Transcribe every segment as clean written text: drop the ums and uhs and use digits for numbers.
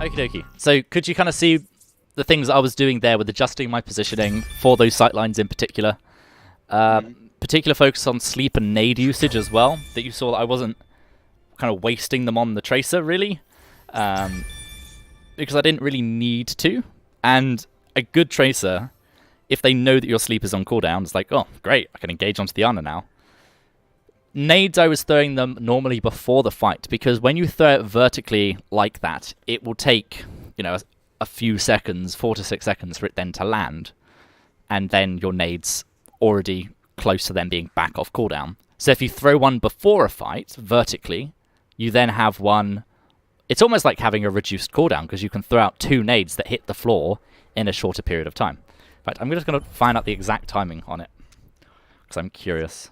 Okie dokie. So could you kind of see the things I was doing there with adjusting my positioning for those sightlines in particular? Particular focus on sleep and nade usage as well, that you saw that I wasn't kind of wasting them on the tracer, really. Because I didn't really need to. And a good tracer, if they know that your sleep is on cooldown, it's like, oh, great, I can engage onto the Ana now. Nades, I was throwing them normally before the fight, because when you throw it vertically like that, it will take, you know, a few seconds, 4 to 6 seconds for it then to land. And then your nade's already close to them being back off cooldown. So if you throw one before a fight, vertically, you then have one... It's almost like having a reduced cooldown, because you can throw out 2 nades that hit the floor in a shorter period of time. In fact, I'm just going to find out the exact timing on it, because I'm curious.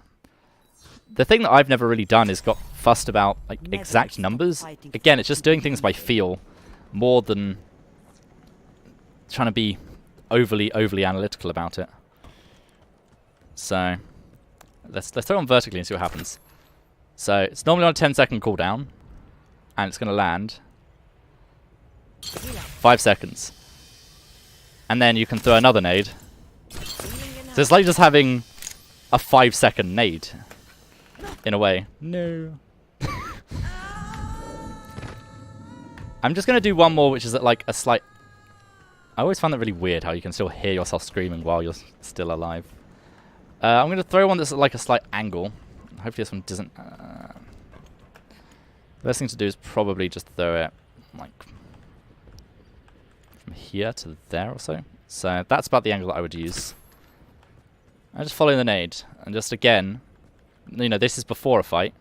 The thing that I've never really done is got fussed about like exact numbers. Again, it's just doing things by feel more than trying to be overly analytical about it. So let's throw on vertically and see what happens. So it's normally on a 10-second cooldown, and it's going to land 5 seconds. And then you can throw another nade. So it's like just having a 5-second nade. In a way. No. I'm just going to do one more, which is at like a slight... I always find that really weird, how you can still hear yourself screaming while you're still alive. I'm going to throw one that's at like a slight angle. Hopefully this one doesn't... the best thing to do is probably just throw it like from here to there or so. So that's about the angle that I would use. I'm just following the nade. And just again... You know, this is before a fight.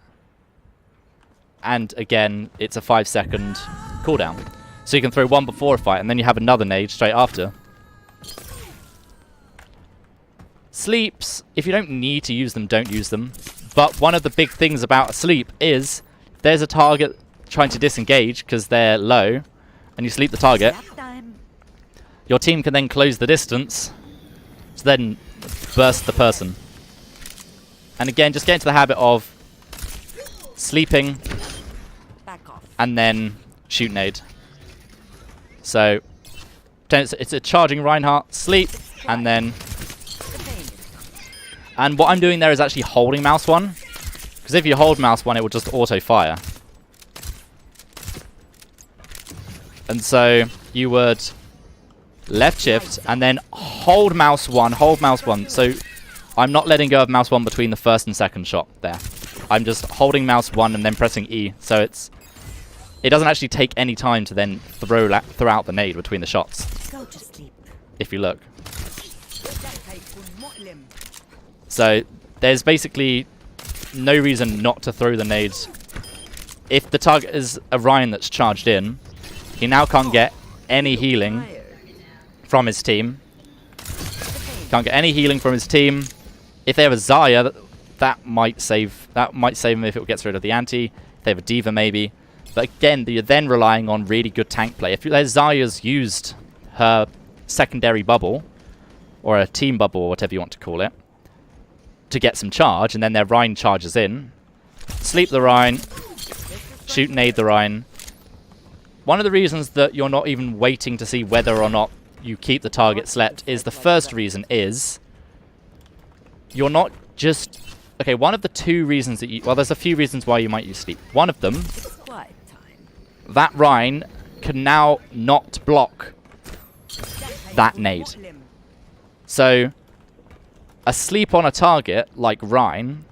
And again, it's a 5-second cooldown. So you can throw one before a fight, and then you have another nade straight after. Sleeps, if you don't need to use them, don't use them. But one of the big things about a sleep is, if there's a target trying to disengage because they're low, and you sleep the target, your team can then close the distance to then burst the person. And again, just get into the habit of sleeping and then shoot nade. So it's a charging Reinhardt, sleep, and then... And what I'm doing there is actually holding mouse 1. Because if you hold mouse 1, it will just auto-fire. And so you would left shift and then hold mouse 1, hold mouse 1. So... I'm not letting go of mouse 1 between the first and second shot there. I'm just holding mouse 1 and then pressing E, so it doesn't actually take any time to then throw out the nade between the shots. If you look. So there's basically no reason not to throw the nades. If the target is a Ryan that's charged in, he now can't get any healing from his team. Can't get any healing from his team. If they have a Zarya, that might save him if it gets rid of the anti. If they have a D.Va, maybe. But again, you're then relying on really good tank play. If Zarya's used her secondary bubble, or a team bubble, or whatever you want to call it, to get some charge, and then their Rhine charges in, sleep the Rhine, shoot nade the Rhine. One of the reasons that you're not even waiting to see whether or not you keep the target slept is the first reason is... You're not just... Okay, one of the 2 reasons that you... Well, there's a few reasons why you might use sleep. One of them, that Rhine can now not block that nade. So, a sleep on a target like Rhine,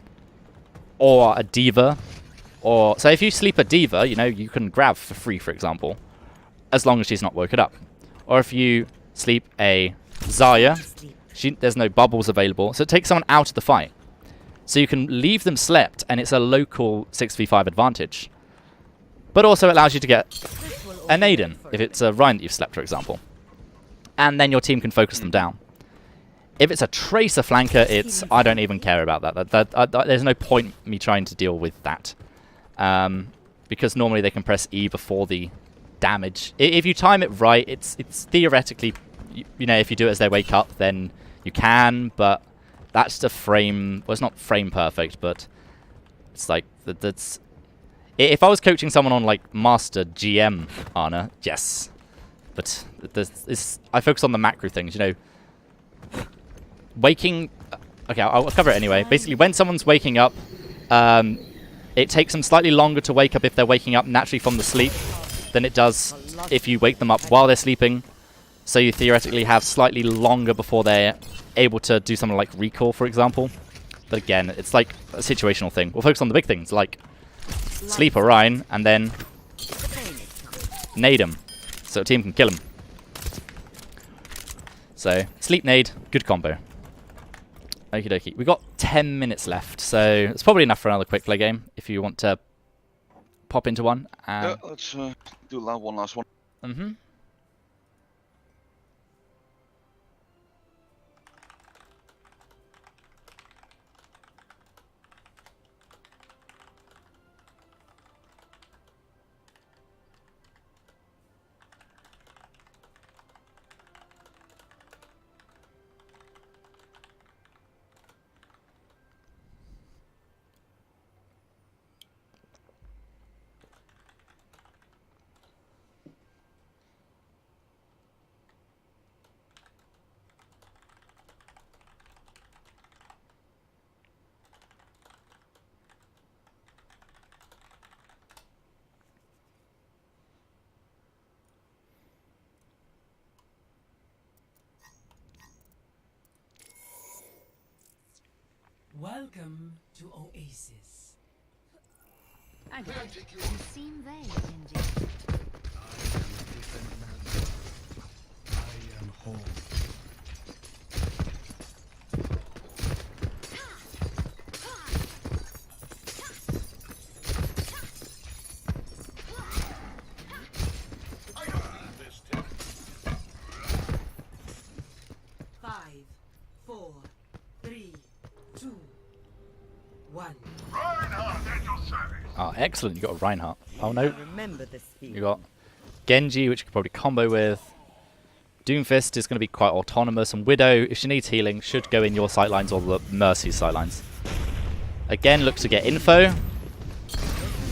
or a D.Va, or... So if you sleep a D.Va, you know, you can grab for free, for example, as long as she's not woken up. Or if you sleep a Zarya... there's no bubbles available, so it takes someone out of the fight. So you can leave them slept, and it's a local 6v5 advantage. But also it allows you to get a nade in, if it's a Rhine that you've slept, for example. And then your team can focus them down. If it's a tracer flanker, I don't even care about that. There's no point me trying to deal with that. Because normally they can press E before the damage. If you time it right, it's theoretically... You know, if you do it as they wake up, then you can, but that's the frame... Well, it's not frame perfect, but it's like... If I was coaching someone on like Master GM Ana, yes. But I focus on the macro things, you know. Waking... Okay, I'll cover it anyway. Basically, when someone's waking up, it takes them slightly longer to wake up if they're waking up naturally from the sleep than it does if you wake them up while they're sleeping. So you theoretically have slightly longer before they're able to do something like recall, for example. But again, it's like a situational thing. We'll focus on the big things, like sleep Orion, and then nade him, so a team can kill him. So, sleep nade, good combo. Okie dokie. We've got 10 minutes left, so it's probably enough for another quick play game if you want to pop into one. Yeah, let's do one last one. Mm-hmm. Welcome to Oasis. You seem vague, Genji. I am home. Five, 4, 3, 2, 1. Oh, excellent. You got a Reinhardt. Oh, no. Remember this You got Genji, which you could probably combo with. Doomfist is going to be quite autonomous. And Widow, if she needs healing, should go in your sightlines or the Mercy's sightlines. Again, look to get info.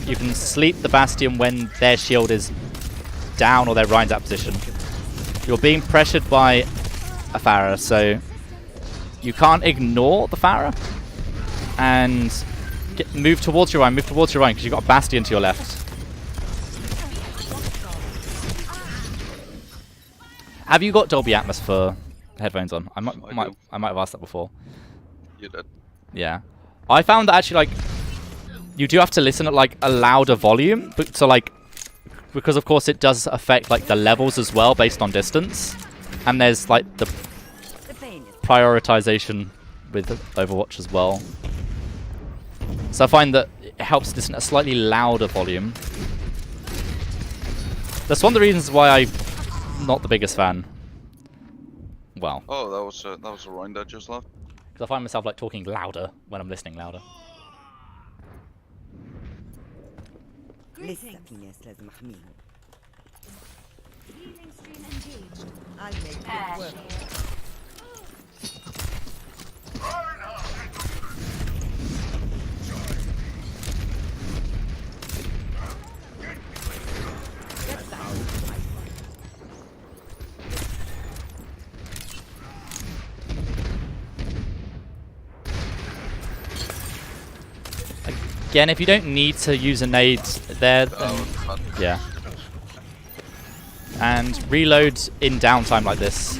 You can sleep the Bastion when their shield is down or their Rhine's out of position. You're being pressured by a Pharah, so you can't ignore the Pharah. And move towards your Rhine, because you've got a Bastion to your left. Have you got Dolby Atmos for headphones on? I might have asked that before. You did. Yeah. I found that actually, like, you do have to listen at, like, a louder volume. But, so, like, because, of course, it does affect, like, the levels as well based on distance. And there's, like, the prioritization with Overwatch as well. So I find that it helps listen at a slightly louder volume. That's one of the reasons why I'm not the biggest fan. Well. Oh, that was a Rhine that just left. Because I find myself like talking louder when I'm listening louder. لسه في ناس لازم احميهم. Healing stream engaged. I'll make it work. Again, if you don't need to use a nade there, then yeah. And reload in downtime like this.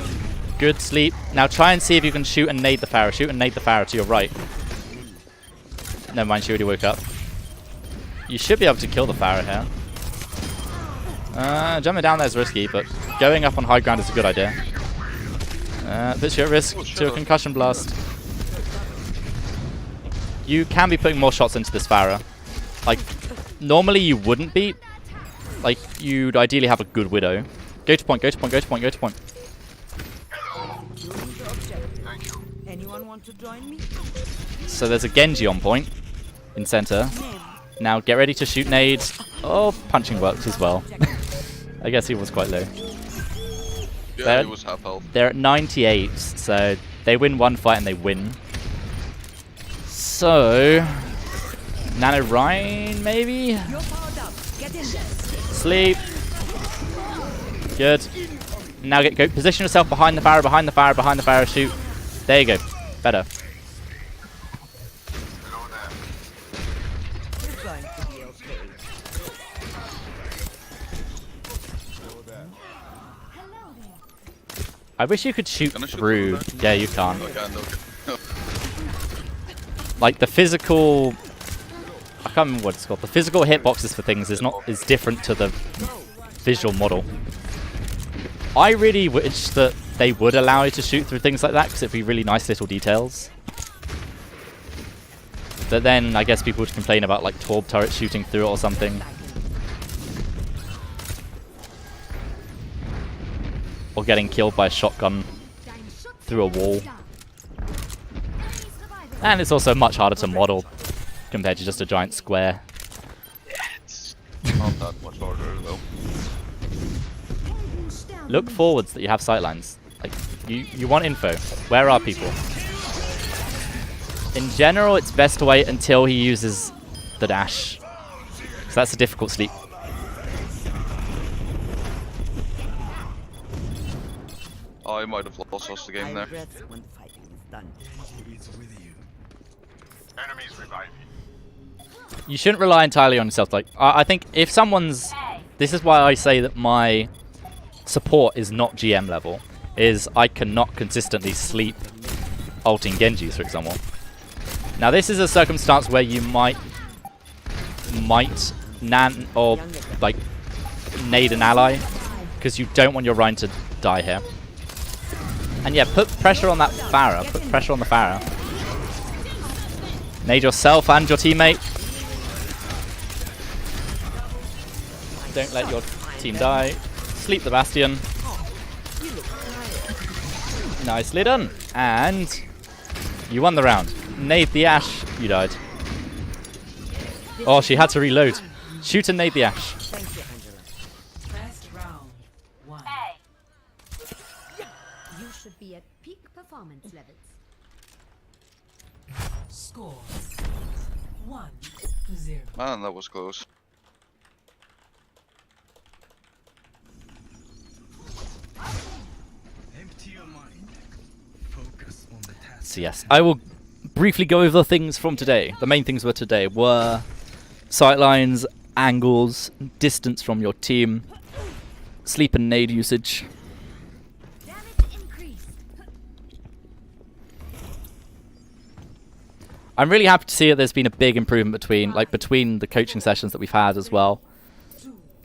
Good sleep. Now try and see if you can shoot and nade the Pharah. Shoot and nade the Pharah to your right. Never mind, she already woke up. You should be able to kill the Pharah here. Jumping down there is risky, but going up on high ground is a good idea. Puts you at risk to a concussion blast. You can be putting more shots into this Pharah. Like, normally you wouldn't be. Like, you'd ideally have a good Widow. Go to point, go to point, go to point, go to point. Anyone want to join me? So there's a Genji on point in center. Now get ready to shoot nades. Oh, punching works as well. I guess he was quite low. Yeah, he was half health. They're at 98, so they win one fight and they win. So Nano Rhine, maybe? You're powered up. Get in there. Sleep. Good. Now go position yourself behind the Pharah, behind the Pharah, behind the Pharah, shoot. There you go. Better. It's going to be okay. I wish you could shoot Can I shoot through. from Yeah, you can't. Okay, no. Like the physical, I can't remember what it's called. The physical hitboxes for things is different to the visual model. I really wish that they would allow you to shoot through things like that, because it'd be really nice little details. But then I guess people would complain about like Torb turrets shooting through it or something. Or getting killed by a shotgun through a wall. And it's also much harder to model compared to just a giant square. Yeah, it's not that much harder though. Look forwards that you have sightlines. Like you want info. Where are people? In general, it's best to wait until he uses the dash. So that's a difficult sleep. I might have lost us the game I there. regret when the fighting is done. You shouldn't rely entirely on yourself. Like I think if someone's, this is why I say that my support is not GM level. Is I cannot consistently sleep ulting Genjis, for example. Now this is a circumstance where you might nan or like nade an ally because you don't want your Rhine to die here. And yeah, put pressure on that Pharah. Put pressure on the Pharah. Nade yourself and your teammate. Don't let your team die. Sleep the Bastion. Nicely done. And you won the round. Nade the Ashe. You died. Oh, she had to reload. Shoot and nade the Ashe. Thank you, Angela. First round. 1. You should be at peak performance levels. Score 1-0. Man, that was close. Empty your mind. Focus on the task. So yes, I will briefly go over things from today. The main things today were sightlines, angles, distance from your team, sleep and nade usage. Damage increased. I'm really happy to see that there's been a big improvement between the coaching sessions that we've had as well.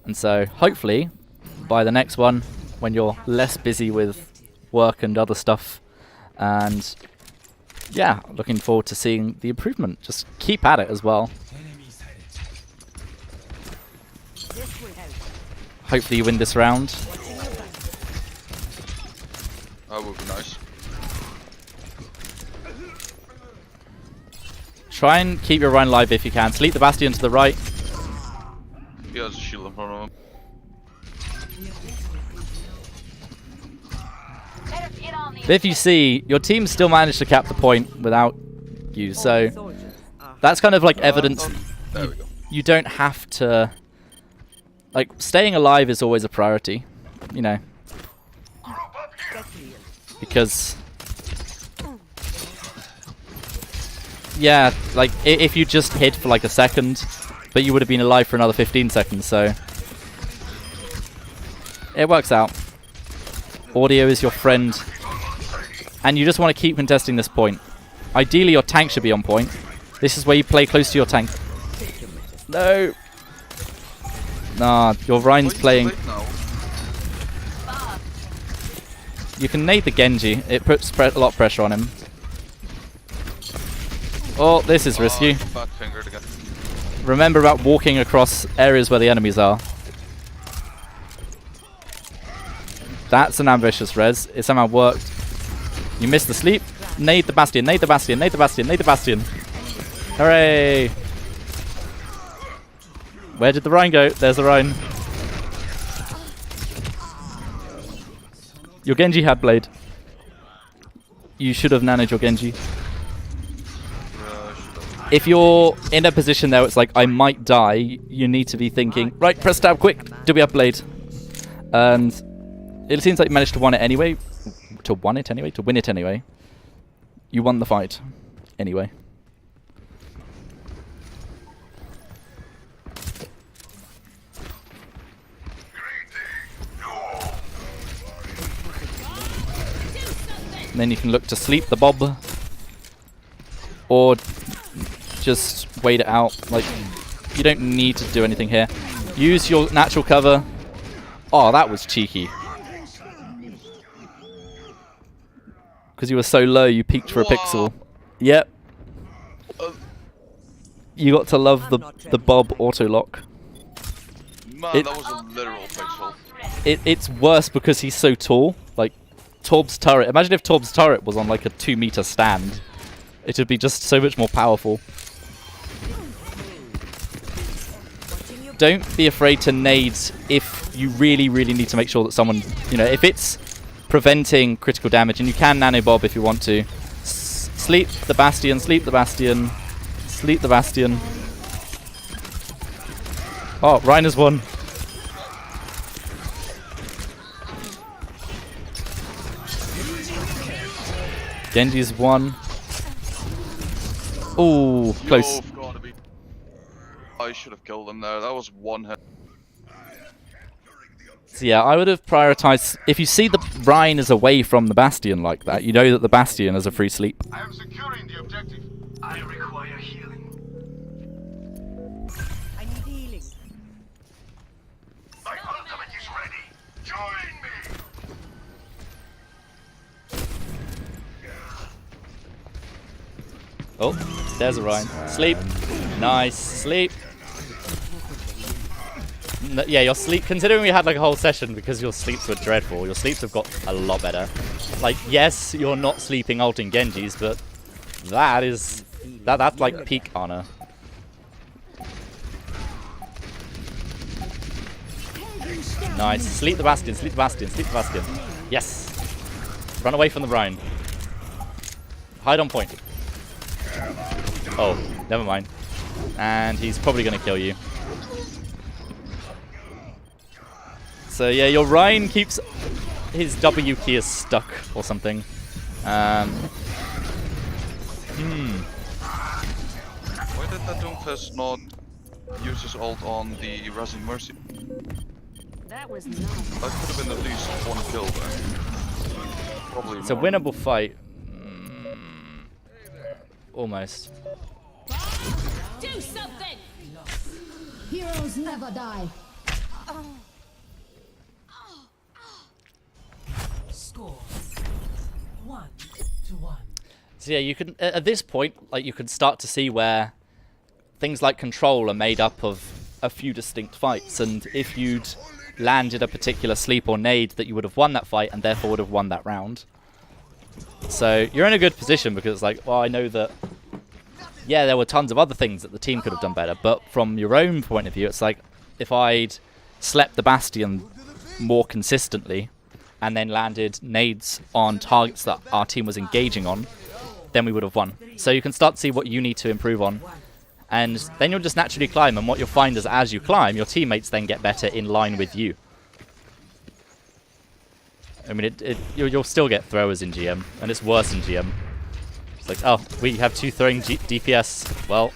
And so hopefully by the next one, when you're less busy with work and other stuff, and yeah, looking forward to seeing the improvement. Just keep at it as well. This will help. Hopefully you win this round. That would be nice. Try and keep your Rhine live if you can. Sleep the Bastion to the right. He has a shield in front of him. If you see, your team still managed to cap the point without you, so Soldiers are that's kind of like evidence There we go. you don't have to, like, staying alive is always a priority, you know, get healed. because yeah, like if you just hid for like a second, but you would have been alive for another 15 seconds, so it works out. Audio is your friend, and you just want to keep contesting this point. Ideally your tank should be on point. This is where you play close to your tank. No! Nah, your Rhine's playing. Now. You can nade the Genji. It puts a lot of pressure on him. Oh, this is risky. Back fingered again. Remember about walking across areas where the enemies are. That's an ambitious res. It somehow worked. You missed the sleep. Nade the Bastion, nade the Bastion, nade the Bastion, nade the Bastion. Hooray! Where did the Rhine go? There's the Rhine. Your Genji had blade. You should have nanoed your Genji. if you're in a position there, it's like I might die. You need to be thinking, right, press tab quick. Do we have blade? And it seems like you managed to win it anyway. To win it anyway. You won the fight anyway. And then you can look to sleep the Bob, or just wait it out. Like, you don't need to do anything here. Use your natural cover. Oh, that was cheeky. Because you were so low, you peeked for a pixel. Yep. You got to love the Bob auto lock. Man, that was a literal pixel. It's worse because he's so tall. Like, Torb's turret. Imagine if Torb's turret was on like a 2-meter stand. It would be just so much more powerful. Don't be afraid to nades if you really, really need to make sure that someone, you know, if it's preventing critical damage, and you can nano bob if you want to. Sleep the Bastion, sleep the Bastion, sleep the Bastion. Oh, Reiner's won. Genji's won. Ooh, close. You've gotta be... I should have killed him there. That was one hit. So yeah, I would have prioritized... If you see the Rein is away from the Bastion like that, you know that the Bastion has a free sleep. I am securing the objective. I require healing. I need healing. My ultimate is ready. Join me. Oh, there's a Rein. Sleep. Nice. Sleep. Yeah, your sleep, considering we had like a whole session because your sleeps were dreadful, your sleeps have got a lot better. Like, yes, you're not sleeping ulting Genjis, but that's like peak honor. Nice. Sleep the Bastion, sleep the Bastion, sleep the Bastion. Yes. Run away from the Rein. Hide on point. Oh, never mind. And he's probably going to kill you. So yeah, your Rein keeps his W key is stuck or something. Why did that Doomfist not use his ult on the Rising Mercy? That was not. That could have been at least one kill there. Probably It's more. a winnable fight. Almost. Do something! Heroes never die. Score 1-1. So yeah, you can at this point, like, you can start to see where things like control are made up of a few distinct fights, and if you'd landed a particular sleep or nade, that you would have won that fight and therefore would have won that round. So you're in a good position because it's like, well, I know that, yeah, there were tons of other things that the team could have done better, but from your own point of view, it's like, if I'd slept the Bastion more consistently and then landed nades on targets that our team was engaging on, then we would have won. So you can start to see what you need to improve on, and then you'll just naturally climb, and what you'll find is as you climb, your teammates then get better in line with you. I mean, you'll still get throwers in GM, and it's worse in GM. It's like, oh, we have 2 throwing DPS. Well,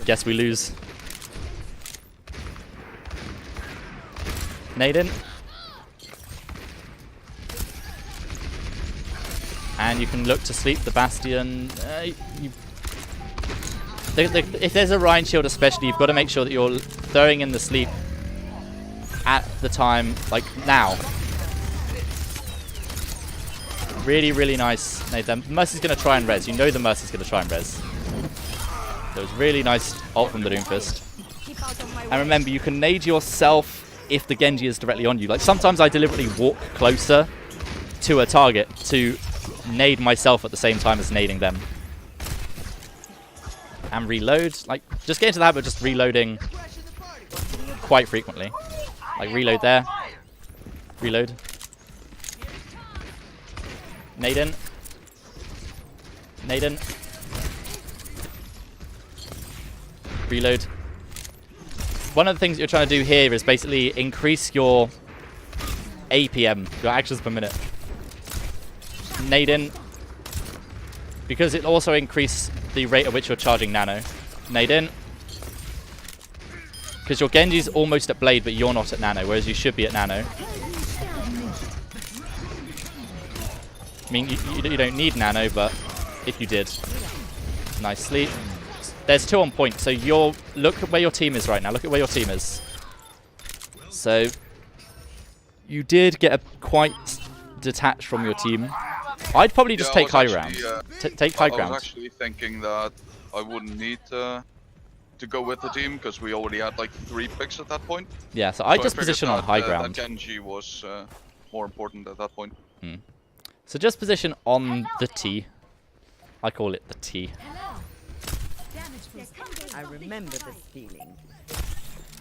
guess we lose. Naden. And you can look to sleep the Bastion. If there's a Rein shield especially, you've got to make sure that you're throwing in the sleep at the time, like now. Really, really nice. The Mercy's going to try and res. You know the Mercy's going to try and res. It was really nice ult from the Doomfist. And remember, you can nade yourself if the Genji is directly on you. Like, sometimes I deliberately walk closer to a target to nade myself at the same time as nading them. And reload. Like, just get into the habit of just reloading quite frequently. Like, reload there. Reload. Naden. Naden. Reload. One of the things you're trying to do here is basically increase your APM, your actions per minute. Nade in. Because it also increases the rate at which you're charging nano. Nade in. Because your Genji's almost at blade, but you're not at nano, whereas you should be at nano. I mean, you don't need nano, but if you did. Nice sleep. There's 2 on point, so look at where your team is right now. Look at where your team is. So, you did get quite detached from your team. I'd probably just take high ground. Take high ground. I was actually thinking that I wouldn't need to go with the team, because we already had like 3 picks at that point. Yeah, so I just figured position on high ground. That Genji was more important at that point. So just position on the T. I call it the T. I remember this feeling.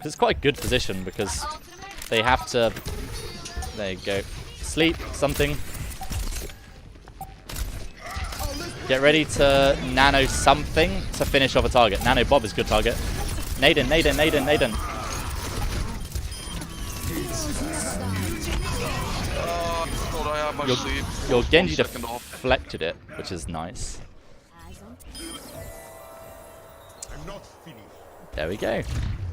It's quite a good position because they have to... There you go. Sleep, something. Get ready to nano something to finish off a target. Nano Bob is a good target. Naden, Naden, Naden, Naden. Thought I had my sleep. Your Genji 1 second off. deflected it, which is nice. I'm not finished. There we go.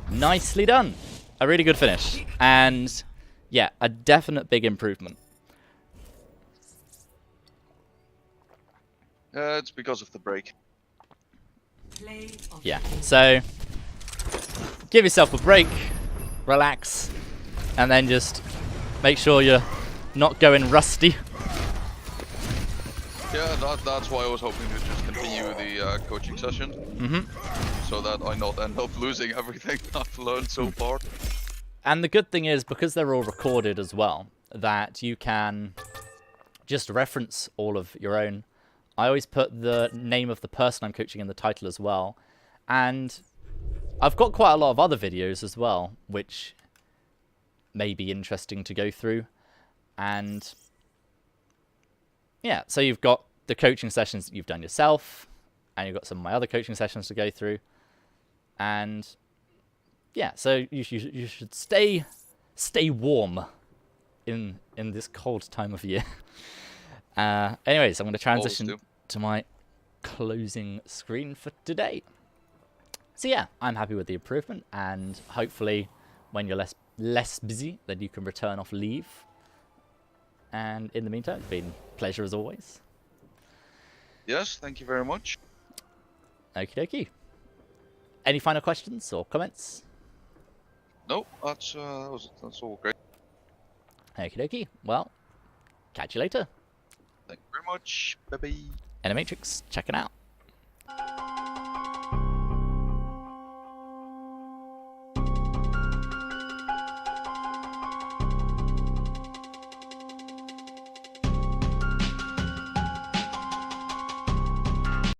Nicely done. A really good finish. And yeah, a definite big improvement. It's because of the break. Play of Yeah, so give yourself a break, relax, and then just make sure you're not going rusty. Yeah, that's why I was hoping to just continue the coaching session. So that I not end up losing everything I've learned so far. And the good thing is, because they're all recorded as well, that you can just reference all of your own. I always put the name of the person I'm coaching in the title as well. And I've got quite a lot of other videos as well, which may be interesting to go through. And yeah, so you've got the coaching sessions that you've done yourself, and you've got some of my other coaching sessions to go through. And yeah, so you should stay warm in this cold time of year. Anyways, I'm going to transition to my closing screen for today. So yeah, I'm happy with the improvement, and hopefully when you're less busy, then you can return off leave. And in the meantime, it's been a pleasure as always. Yes, thank you very much. Okie dokie. Any final questions or comments? No, that's all great. Okie dokie. Well, catch you later. Thank you very much. Bye bye. Enermatrix, checking out.